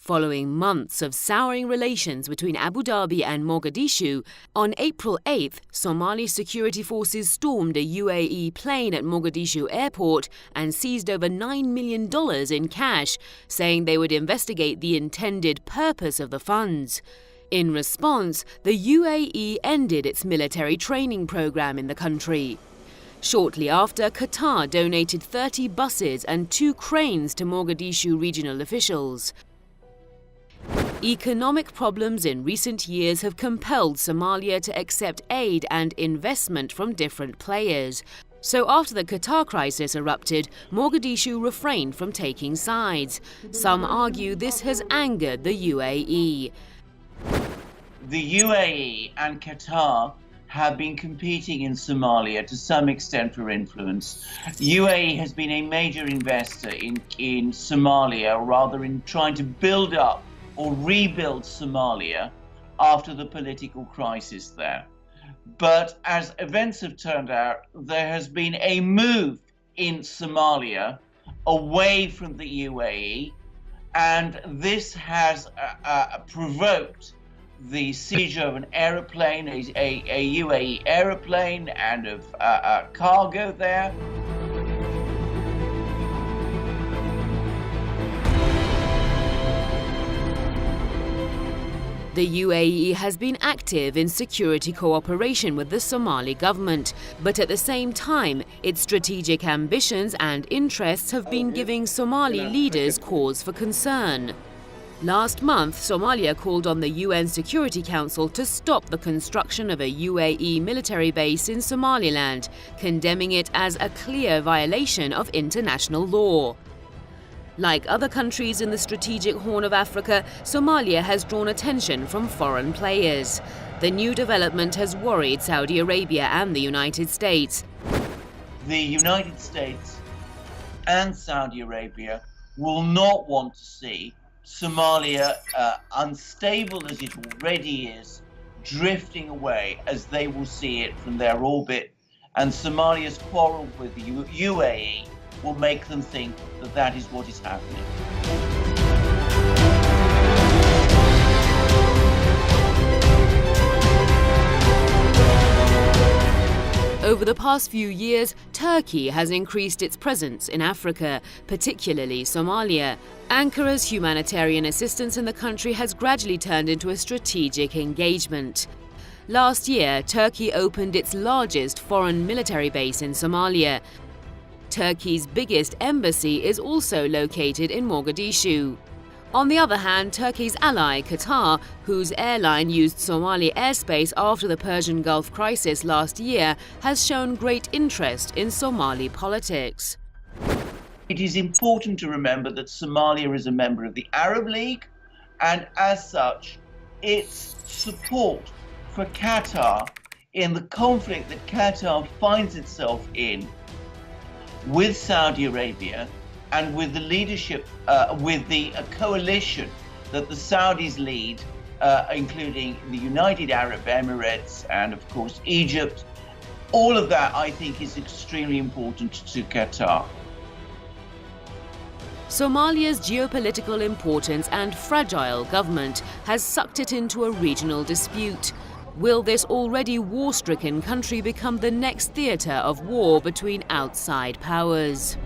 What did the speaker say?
Following months of souring relations between Abu Dhabi and Mogadishu, on April 8th, Somali security forces stormed a UAE plane at Mogadishu airport and seized over $9 million in cash, saying they would investigate the intended purpose of the funds. In response, the UAE ended its military training program in the country. Shortly after, Qatar donated 30 buses and 2 cranes to Mogadishu regional officials. Economic problems in recent years have compelled Somalia to accept aid and investment from different players. So after the Qatar crisis erupted, Mogadishu refrained from taking sides. Some argue this has angered the UAE. The UAE and Qatar have been competing in Somalia to some extent for influence. UAE has been a major investor in Somalia, rather in trying to build up or rebuild Somalia after the political crisis there. But as events have turned out, there has been a move in Somalia away from the UAE, and this has provoked the seizure of an aeroplane, a UAE aeroplane, and of cargo there. The UAE has been active in security cooperation with the Somali government, but at the same time, its strategic ambitions and interests have been giving Somali leaders cause for concern. Last month, Somalia called on the UN Security Council to stop the construction of a UAE military base in Somaliland, condemning it as a clear violation of international law. Like other countries in the strategic Horn of Africa, Somalia has drawn attention from foreign players. The new development has worried Saudi Arabia and the United States. The United States and Saudi Arabia will not want to see Somalia, unstable as it already is, drifting away, as they will see it from their orbit, and Somalia's quarrel with the UAE will make them think that that is what is happening. Over the past few years, Turkey has increased its presence in Africa, particularly Somalia. Ankara's humanitarian assistance in the country has gradually turned into a strategic engagement. Last year, Turkey opened its largest foreign military base in Somalia. Turkey's biggest embassy is also located in Mogadishu. On the other hand, Turkey's ally, Qatar, whose airline used Somali airspace after the Persian Gulf crisis last year, has shown great interest in Somali politics. It is important to remember that Somalia is a member of the Arab League, and as such, its support for Qatar in the conflict that Qatar finds itself in with Saudi Arabia and with the leadership, with the coalition that the Saudis lead, including the United Arab Emirates and, of course, Egypt. All of that, I think, is extremely important to Qatar. Somalia's geopolitical importance and fragile government has sucked it into a regional dispute. Will this already war-stricken country become the next theatre of war between outside powers?